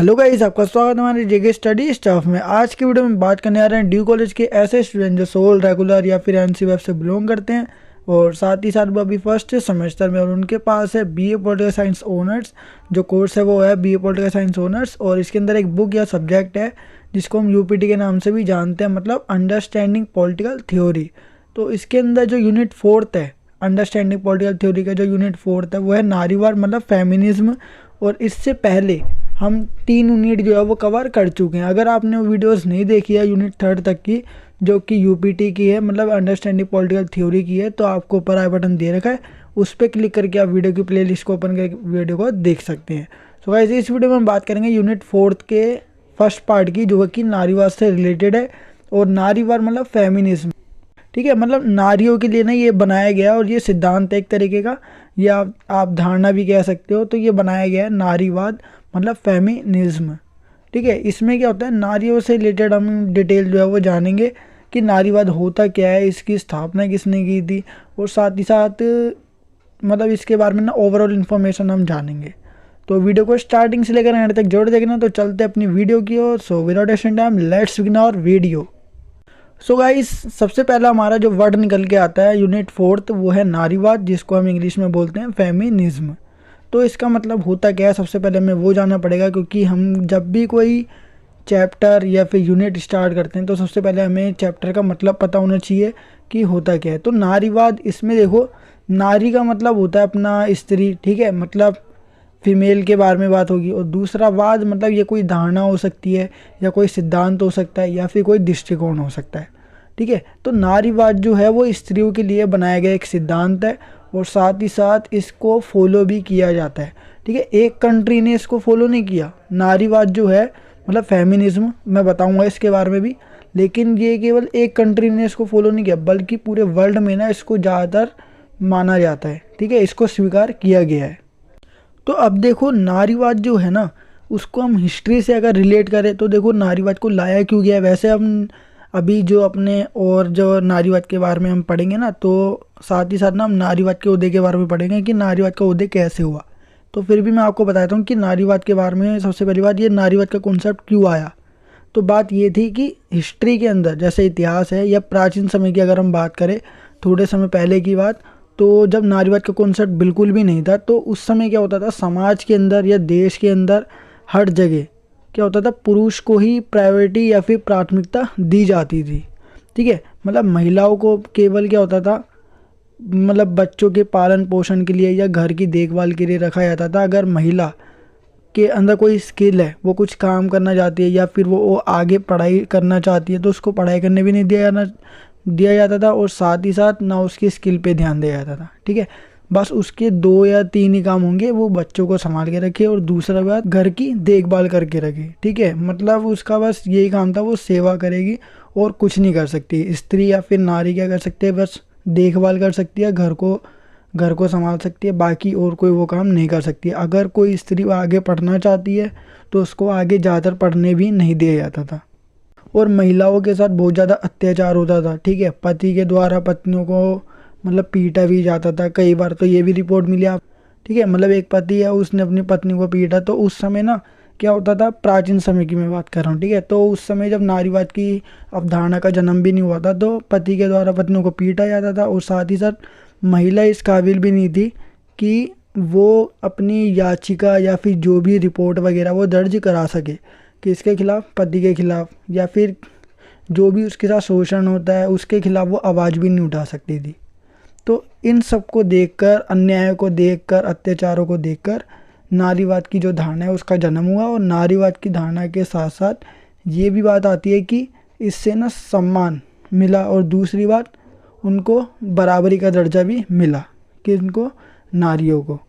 Hello guys, आपका स्वागत है हमारे जेके स्टडी स्टाफ में। आज की वीडियो में बात करने आ रहे हैं ड्यू कॉलेज के ऐसे स्टूडेंट जो सोल, रेगुलर या फिर एनसी वेब से बिलोंग करते हैं और साथ ही साथ वो अभी फर्स्ट सेमेस्टर में और उनके पास है बीए पॉलिटिकल साइंस ऑनर्स। जो कोर्स है वो है बीए पॉलिटिकल साइंस ऑनर्स और इसके अंदर एक बुक या सब्जेक्ट है जिसको हम यूपीटी के नाम से भी जानते हैं, मतलब अंडरस्टैंडिंग पॉलिटिकल थ्योरी। तो इसके अंदर जो यूनिट 4 है, अंडरस्टैंडिंग पॉलिटिकल थ्योरी का जो यूनिट 4 है वो है नारीवाद मतलब फेमिनिज्म। और इससे पहले हम 3 यूनिट जो है वो कवर कर चुके हैं। अगर आपने वो वीडियोस नहीं देखी है यूनिट 3 तक की, जो कि यूपीटी की है, मतलब अंडरस्टैंडिंग पॉलिटिकल थ्योरी की है, तो आपको ऊपर आई बटन दे रखा है, उस पर क्लिक करके आप वीडियो की प्लेलिस्ट को ओपन करके वीडियो को देख सकते हैं। सो गाइस, इस वीडियो में हम बात करेंगे यूनिट 4 के फर्स्ट पार्ट की, जो कि नारीवाद से रिलेटेड है। और नारीवाद मतलब फेमिनिज्म, ठीक है, मतलब नारियों के लिए ना ये बनाया गया और ये सिद्धांत है एक तरीके का, या आप धारणा भी कह सकते हो। तो ये बनाया गया है नारीवाद मतलब फेमिनिज्म, ठीक है। इसमें क्या होता है, नारियों से रिलेटेड हम डिटेल जो है वो जानेंगे कि नारीवाद होता क्या है, इसकी स्थापना किसने की थी, और साथ ही साथ मतलब इसके बारे में ना ओवरऑल इन्फॉर्मेशन हम जानेंगे। तो वीडियो को स्टार्टिंग से लेकर एंड तक जोड़ देखना। तो चलते अपनी वीडियो की ओर। So without wasting time let's begin our video. So guys, सबसे पहला हमारा जो वर्ड निकल के आता है यूनिट 4, वो है नारीवाद, जिसको हम इंग्लिश में बोलते हैं फेमिनिज्म। तो इसका मतलब होता क्या है, सबसे पहले हमें वो जानना पड़ेगा, क्योंकि हम जब भी कोई चैप्टर या फिर यूनिट स्टार्ट करते हैं तो सबसे पहले हमें चैप्टर का मतलब पता होना चाहिए कि होता क्या है। तो नारीवाद, इसमें देखो, नारी का मतलब होता है अपना स्त्री, ठीक है, मतलब फीमेल के बारे में बात होगी। और दूसरा वाद मतलब ये कोई धारणा हो सकती है, या कोई सिद्धांत हो सकता है, या फिर कोई दृष्टिकोण हो सकता है, ठीक है। तो नारीवाद जो है वो स्त्रियों के लिए बनाया गया एक सिद्धांत है और साथ ही साथ इसको फॉलो भी किया जाता है, ठीक है। एक कंट्री ने इसको फॉलो नहीं किया, नारीवाद जो है मतलब फेमिनिज्म, मैं बताऊंगा इसके बारे में भी, लेकिन ये केवल एक कंट्री ने इसको फॉलो नहीं किया, बल्कि पूरे वर्ल्ड में ना इसको ज़्यादातर माना जाता है, ठीक है, इसको स्वीकार किया गया है। तो अब देखो, नारीवाद जो है ना, उसको हम हिस्ट्री से अगर रिलेट करें तो देखो नारीवाद को लाया क्यों गया है। वैसे हम अभी जो अपने और जो नारीवाद के बारे में हम पढ़ेंगे ना, तो साथ ही साथ ना हम नारीवाद के उदय के बारे में पढ़ेंगे कि नारीवाद का उदय कैसे हुआ। तो फिर भी मैं आपको बताता हूँ कि नारीवाद के बारे में सबसे पहली बात, ये नारीवाद का कॉन्सेप्ट क्यों आया। तो बात ये थी कि हिस्ट्री के अंदर, जैसे इतिहास है या प्राचीन समय की अगर हम बात करें, थोड़े समय पहले की बात, तो जब नारीवाद का कॉन्सेप्ट बिल्कुल भी नहीं था, तो उस समय क्या होता था, समाज के अंदर या देश के अंदर हर जगह क्या होता था, पुरुष को ही प्रायोरिटी या फिर प्राथमिकता दी जाती थी, ठीक है। मतलब महिलाओं को केवल क्या होता था, मतलब बच्चों के पालन पोषण के लिए या घर की देखभाल के लिए रखा जाता था। अगर महिला के अंदर कोई स्किल है, वो कुछ काम करना चाहती है या फिर वो आगे पढ़ाई करना चाहती है, तो उसको पढ़ाई करने भी नहीं दिया जाता था, और साथ ही साथ ना उसकी स्किल पे ध्यान दिया जाता था, ठीक है। बस उसके 2 या 3 ही काम होंगे, वो बच्चों को संभाल के रखे और दूसरा बात घर की देखभाल करके रखे, ठीक है। मतलब उसका बस यही काम था, वो सेवा करेगी और कुछ नहीं कर सकती। स्त्री या फिर नारी क्या कर सकती है, बस देखभाल कर सकती है, घर को संभाल सकती है, बाकी और कोई वो काम नहीं कर सकती। अगर कोई स्त्री आगे पढ़ना चाहती है तो उसको आगे ज़्यादातर पढ़ने भी नहीं दिया जाता था। और महिलाओं के साथ बहुत ज़्यादा अत्याचार होता था, ठीक है। पति के द्वारा पत्नियों को मतलब पीटा भी जाता था कई बार, तो ये भी रिपोर्ट मिली आप, ठीक है। मतलब एक पति है, उसने अपनी पत्नी को पीटा, तो उस समय ना क्या होता था, प्राचीन समय की मैं बात कर रहा हूँ, ठीक है। तो उस समय जब नारीवाद की अवधारणा का जन्म भी नहीं हुआ था, तो पति के द्वारा पत्नियों को पीटा जाता था, और साथ ही साथ महिला इस काबिल भी नहीं थी कि वो अपनी याचिका या फिर जो भी रिपोर्ट वगैरह वो दर्ज करा सके किसके खिलाफ, पति के खिलाफ, या फिर जो भी उसके साथ शोषण होता है उसके खिलाफ वो आवाज़ भी नहीं उठा सकती थी। तो इन सब को देखकर, अन्याय को देखकर, अत्याचारों को देखकर नारीवाद की जो धारणा है उसका जन्म हुआ। और नारीवाद की धारणा के साथ साथ ये भी बात आती है कि इससे ना सम्मान मिला, और दूसरी बात उनको बराबरी का दर्जा भी मिला, कि इनको नारियों को,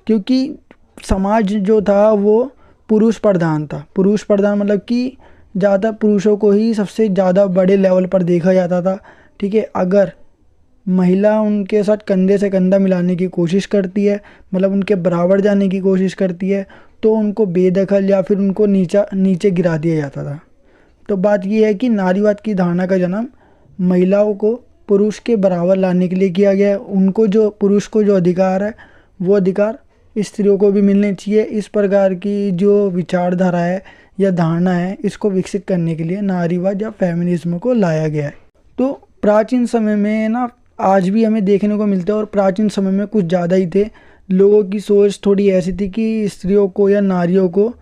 क्योंकि समाज जो था वो पुरुष प्रधान था। पुरुष प्रधान मतलब कि ज़्यादा पुरुषों को ही सबसे ज़्यादा बड़े लेवल पर देखा जाता था, ठीक है। अगर महिला उनके साथ कंधे से कंधा मिलाने की कोशिश करती है, मतलब उनके बराबर जाने की कोशिश करती है, तो उनको बेदखल या फिर उनको नीचे गिरा दिया जाता था। तो बात यह है कि नारीवाद की धारणा का जन्म महिलाओं को पुरुष के बराबर लाने के लिए किया गया है। उनको जो पुरुष को जो अधिकार है वो अधिकार स्त्रियों को भी मिलने चाहिए। इस प्रकार की जो विचारधारा है या धारणा है, इसको विकसित करने के लिए नारीवाद या फेमिनिज्म को लाया गया है। तो प्राचीन समय में ना आज भी हमें देखने को मिलता है, और प्राचीन समय में कुछ ज़्यादा ही थे। लोगों की सोच थोड़ी ऐसी थी कि स्त्रियों को या नारियों को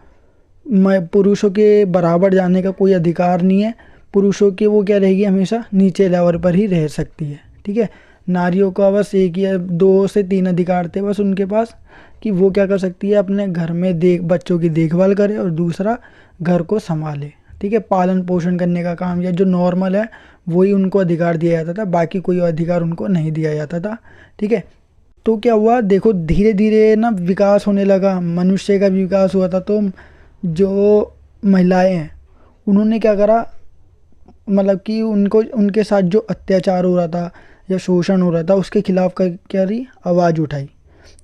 पुरुषों के बराबर जाने का कोई अधिकार नहीं है। पुरुषों के वो क्या रहेगी, हमेशा नीचे लेवल पर ही रह सकती है। ठीक है, नारियों का बस एक या 2 से 3 अधिकार थे बस उनके पास, कि वो क्या कर सकती है, अपने घर में बच्चों की देखभाल करे, और दूसरा घर को संभाले। ठीक है, पालन पोषण करने का काम या जो नॉर्मल है वही उनको अधिकार दिया जाता था, बाकी कोई अधिकार उनको नहीं दिया जाता था। ठीक है, तो क्या हुआ, देखो धीरे धीरे ना विकास होने लगा, मनुष्य का भी विकास हुआ था। तो जो महिलाएं हैं उन्होंने क्या करा, मतलब कि उनको उनके साथ जो अत्याचार हो रहा था या शोषण हो रहा था उसके खिलाफ क्या रही, आवाज़ उठाई।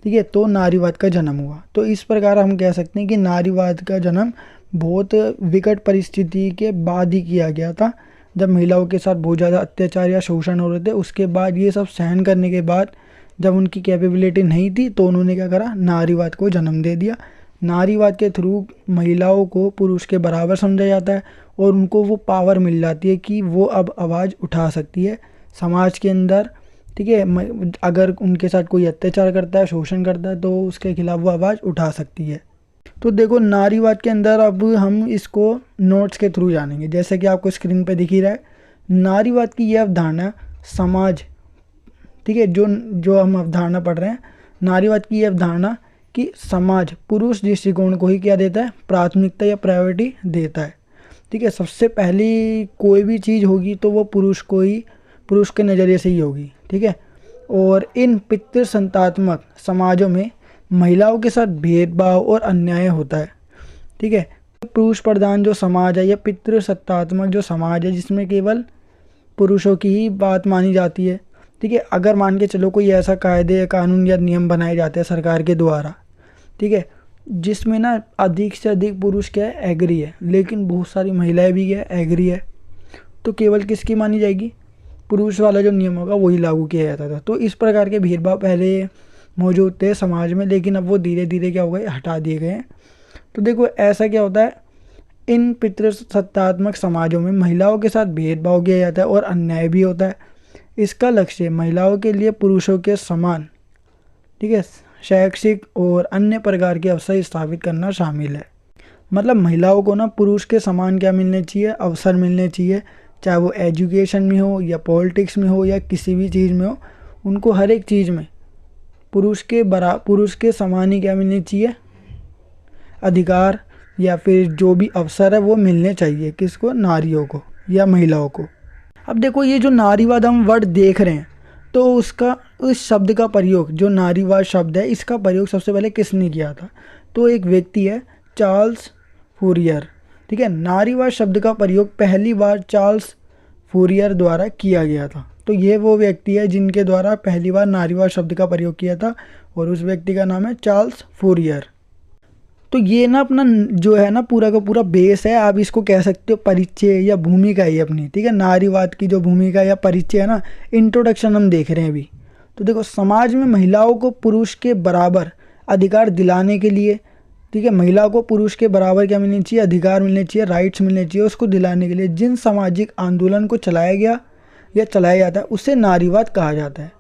ठीक है, तो नारीवाद का जन्म हुआ। तो इस प्रकार हम कह सकते हैं कि नारीवाद का जन्म बहुत विकट परिस्थिति के बाद ही किया गया था, जब महिलाओं के साथ बहुत ज़्यादा अत्याचार या शोषण हो रहे थे। उसके बाद ये सब सहन करने के बाद जब उनकी कैपेबिलिटी नहीं थी तो उन्होंने क्या करा, नारीवाद को जन्म दे दिया। नारीवाद के थ्रू महिलाओं को पुरुष के बराबर समझा जाता है, और उनको वो पावर मिल जाती है कि वो अब आवाज़ उठा सकती है समाज के अंदर। ठीक है, अगर उनके साथ कोई अत्याचार करता है, शोषण करता है, तो उसके खिलाफ वो आवाज़ उठा सकती है। तो देखो नारीवाद के अंदर अब हम इसको नोट्स के थ्रू जानेंगे, जैसे कि आपको स्क्रीन पे दिख ही रहा है। नारीवाद की यह अवधारणा समाज, ठीक है, जो जो हम अवधारणा पढ़ रहे हैं, नारीवाद की यह अवधारणा कि समाज पुरुष दृष्टिकोण को ही क्या देता है, प्राथमिकता या प्रायोरिटी देता है। ठीक है, सबसे पहली कोई भी चीज़ होगी तो वो पुरुष के नज़रिए से ही होगी। ठीक है, और इन पितृसत्तात्मक समाजों में महिलाओं के साथ भेदभाव और अन्याय होता है। ठीक है, पुरुष प्रधान जो समाज है या पितृसत्तात्मक जो समाज है, जिसमें केवल पुरुषों की ही बात मानी जाती है। ठीक है, अगर मान के चलो कोई ऐसा कायदे कानून या नियम बनाए जाते हैं सरकार के द्वारा, ठीक है, जिसमें ना अधिक से अधिक पुरुष क्या है, एग्री है, लेकिन बहुत सारी महिलाएं भी क्या है, एग्री है, तो केवल किसकी मानी जाएगी, पुरुष वाला जो नियम होगा वही लागू किया जाता था। तो इस प्रकार के भेदभाव पहले मौजूद थे समाज में, लेकिन अब वो धीरे धीरे क्या हो गए, हटा दिए गए हैं। तो देखो ऐसा क्या होता है, इन पितृसत्तात्मक समाजों में महिलाओं के साथ भेदभाव किया जाता है और अन्याय भी होता है। इसका लक्ष्य महिलाओं के लिए पुरुषों के समान, ठीक है, शैक्षिक और अन्य प्रकार के अवसर स्थापित करना शामिल है। मतलब महिलाओं को ना पुरुष के समान क्या मिलने चाहिए, अवसर मिलने चाहिए, चाहे वो एजुकेशन में हो या पॉलिटिक्स में हो या किसी भी चीज़ में हो, उनको हर एक चीज़ में पुरुष के समान ही क्या मिलनी चाहिए, अधिकार या फिर जो भी अवसर है वो मिलने चाहिए। किसको, नारियों को या महिलाओं को। अब देखो ये जो नारीवाद हम वर्ड देख रहे हैं, तो उस शब्द का प्रयोग, जो नारीवाद शब्द है, इसका प्रयोग सबसे पहले किसने किया था, तो एक व्यक्ति है चार्ल्स फूरियर। ठीक है, नारीवाद शब्द का प्रयोग पहली बार चार्ल्स फूरियर द्वारा किया गया था। तो ये वो व्यक्ति है जिनके द्वारा पहली बार नारीवाद शब्द का प्रयोग किया था, और उस व्यक्ति का नाम है चार्ल्स फूरियर। तो ये ना अपना जो है ना पूरा का पूरा बेस है, आप इसको कह सकते हो परिचय या भूमिका ही अपनी। ठीक है, नारीवाद की जो भूमिका या परिचय है ना, इंट्रोडक्शन हम देख रहे हैं अभी। तो देखो समाज में महिलाओं को पुरुष के बराबर अधिकार दिलाने के लिए, ठीक है, महिला को पुरुष के बराबर क्या मिलनी चाहिए, अधिकार मिलने चाहिए, राइट्स मिलने चाहिए, उसको दिलाने के लिए जिन सामाजिक आंदोलन को चलाया गया या चलाया जाता है उसे नारीवाद कहा जाता है।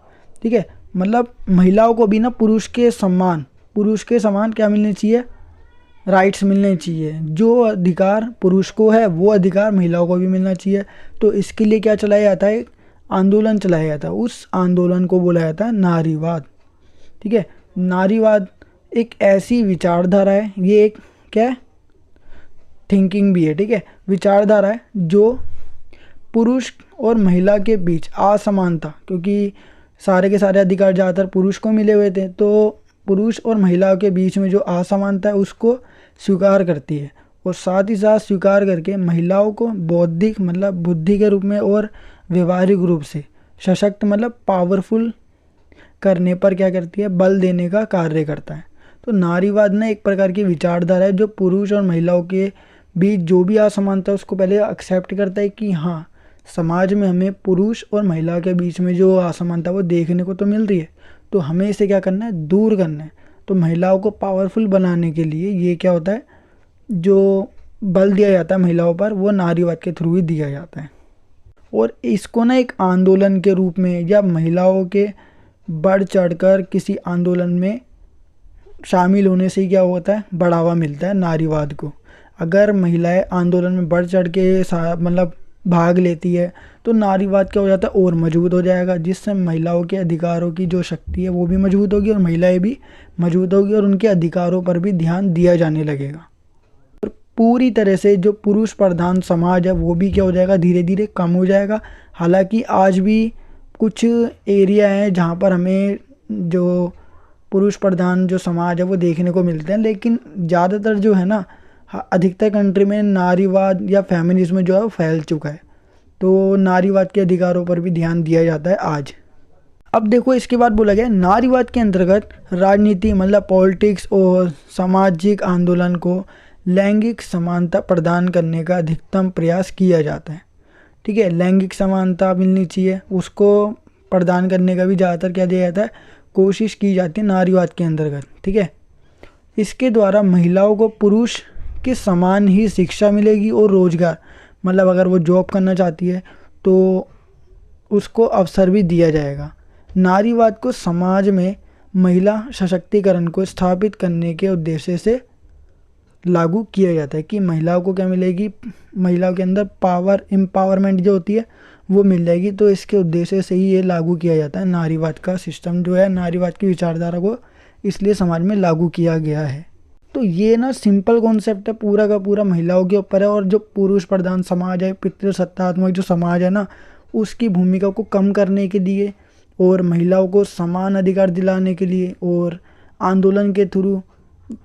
ठीक है, मतलब महिलाओं को भी ना पुरुष के समान क्या मिलने चाहिए, राइट्स मिलने चाहिए। जो अधिकार पुरुष को है वो अधिकार महिलाओं को भी मिलना चाहिए। तो इसके लिए क्या चलाया जाता है, आंदोलन चलाया जाता है, उस आंदोलन को बोला जाता है नारीवाद। ठीक है, नारीवाद एक ऐसी विचारधारा है, ये एक क्या है, थिंकिंग भी है। ठीक है, विचारधारा है जो पुरुष और महिला के बीच असमानता, क्योंकि सारे के सारे अधिकार ज़्यादातर पुरुष को मिले हुए थे, तो पुरुष और महिला के बीच में जो असमानता है उसको स्वीकार करती है, और साथ ही साथ स्वीकार करके महिलाओं को बौद्धिक मतलब बुद्धि के रूप में और व्यवहारिक रूप से सशक्त मतलब पावरफुल करने पर क्या करती है, बल देने का कार्य करता है। तो नारीवाद ना एक प्रकार की विचारधारा है जो पुरुष और महिलाओं के बीच जो भी असमानता है उसको पहले एक्सेप्ट करता है कि हाँ, समाज में हमें पुरुष और महिला के बीच में जो असमानता वो देखने को तो मिल रही है, तो हमें इसे क्या करना है, दूर करना है। तो महिलाओं को पावरफुल बनाने के लिए ये क्या होता है, जो बल दिया जाता है महिलाओं पर वो नारीवाद के थ्रू ही दिया जाता है। और इसको ना एक आंदोलन के रूप में या महिलाओं के बढ़ चढ़कर किसी आंदोलन में शामिल होने से क्या होता है, बढ़ावा मिलता है नारीवाद को। अगर महिलाएं आंदोलन में बढ़ चढ़ के मतलब भाग लेती है तो नारीवाद क्या हो जाता है, और मजबूत हो जाएगा, जिससे महिलाओं के अधिकारों की जो शक्ति है वो भी मजबूत होगी और महिलाएं भी मजबूत होगी और उनके अधिकारों पर भी ध्यान दिया जाने लगेगा। और पूरी तरह से जो पुरुष प्रधान समाज है वो भी क्या हो जाएगा, धीरे धीरे कम हो जाएगा। हालांकि आज भी कुछ एरिया हैं जहाँ पर हमें जो पुरुष प्रधान जो समाज है वो देखने को मिलते हैं, लेकिन ज़्यादातर जो है ना, अधिकतर कंट्री में नारीवाद या फेमिनिज्म जो है वो फैल चुका है। तो नारीवाद के अधिकारों पर भी ध्यान दिया जाता है आज। अब देखो इसके बाद बोला गया नारीवाद के अंतर्गत राजनीति मतलब पॉलिटिक्स और सामाजिक आंदोलन को लैंगिक समानता प्रदान करने का अधिकतम प्रयास किया जाता है। ठीक है, लैंगिक समानता मिलनी चाहिए, उसको प्रदान करने का भी ज़्यादातर क्या दिया जाता है, कोशिश की जाती है नारीवाद के अंतर्गत। ठीक है, इसके द्वारा महिलाओं को पुरुष के समान ही शिक्षा मिलेगी और रोजगार, मतलब अगर वो जॉब करना चाहती है तो उसको अवसर भी दिया जाएगा। नारीवाद को समाज में महिला सशक्तिकरण को स्थापित करने के उद्देश्य से लागू किया जाता है कि महिलाओं को क्या मिलेगी, महिलाओं के अंदर पावर एम्पावरमेंट जो होती है वो मिल जाएगी। तो इसके उद्देश्य से ही ये लागू किया जाता है, नारीवाद का सिस्टम जो है, नारीवाद की विचारधारा को इसलिए समाज में लागू किया गया है। तो ये ना सिंपल कॉन्सेप्ट है, पूरा का पूरा महिलाओं के ऊपर है। और जो पुरुष प्रधान समाज है, पितृसत्तात्मक जो समाज है ना, उसकी भूमिका को कम करने के लिए और महिलाओं को समान अधिकार दिलाने के लिए और आंदोलन के थ्रू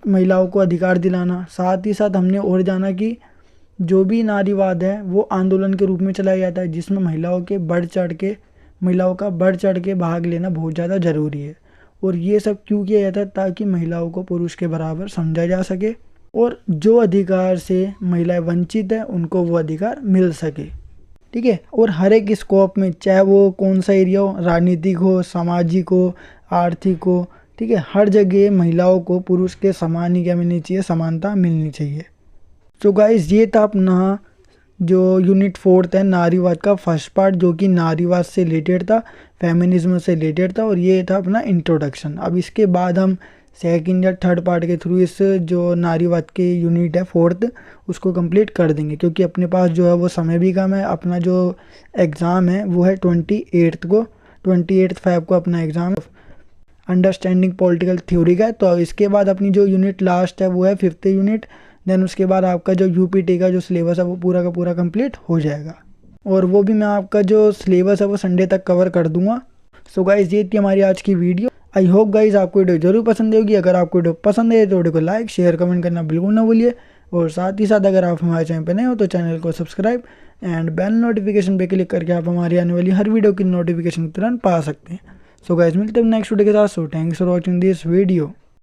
महिलाओं को अधिकार दिलाना। साथ ही साथ हमने और जाना कि जो भी नारीवाद है वो आंदोलन के रूप में चलाया जाता है, जिसमें महिलाओं का बढ़ चढ़ के भाग लेना बहुत ज़्यादा ज़रूरी है। और ये सब क्यों किया जाता है, ताकि महिलाओं को पुरुष के बराबर समझा जा सके और जो अधिकार से महिलाएं वंचित है उनको वो अधिकार मिल सके। ठीक है, और हर एक स्कोप में, चाहे वो कौन सा एरिया हो, राजनीतिक हो, सामाजिक हो, आर्थिक हो, ठीक है, हर जगह महिलाओं को पुरुष के समान ही क्या मिलनी चाहिए, समानता मिलनी चाहिए। तो गाइस ये था अपना जो यूनिट 4 है नारीवाद का फर्स्ट पार्ट, जो कि नारीवाद से रिलेटेड था, फेमिनिज्म से रिलेटेड था, और ये था अपना इंट्रोडक्शन। अब इसके बाद हम सेकंड या थर्ड पार्ट के थ्रू इस जो नारीवाद के यूनिट है 4th उसको कंप्लीट कर देंगे, क्योंकि अपने पास जो है वो समय भी कम है। अपना जो एग्ज़ाम है वो है 28 Feb को अपना एग्ज़ाम अंडरस्टैंडिंग पॉलिटिकल थ्योरी का है। तो इसके बाद अपनी जो यूनिट लास्ट है वो है 5th यूनिट। देन उसके बाद आपका जो यूपीटी का जो सिलेबस है वो पूरा का पूरा कंप्लीट हो जाएगा, और वो भी मैं आपका जो सिलेबस है वो संडे तक कवर कर दूंगा। सो गाइस ये थी हमारी आज की वीडियो। आई होप गाइस आपको वीडियो जरूर पसंद होगी। अगर आपको वीडियो पसंद है तो वीडियो को लाइक शेयर कमेंट करना बिल्कुल ना भूलिए, और साथ ही साथ अगर आप हमारे चैनल पर नए हो तो चैनल को सब्सक्राइब एंड बेल नोटिफिकेशन पे क्लिक करके आप हमारी आने वाली हर वीडियो की नोटिफिकेशन तुरंत पा सकते हैं। सो गाइस मिलते हैं नेक्स्ट वीडियो के साथ। So thanks for watching this video.